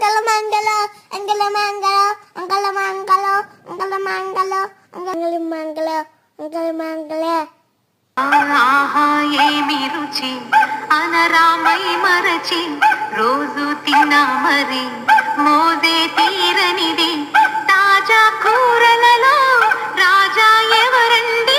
Angalamangalo, Angalamangalo, Angalamangalo, Angalamangalo, Angalamangalo, Angalamangalo. ఆహా ఏమి రుచి అనరామై మరచి రోజు తిన్నా మరి మోదే తీరనిది తాజా కూరలలో రాజా ఎవరండి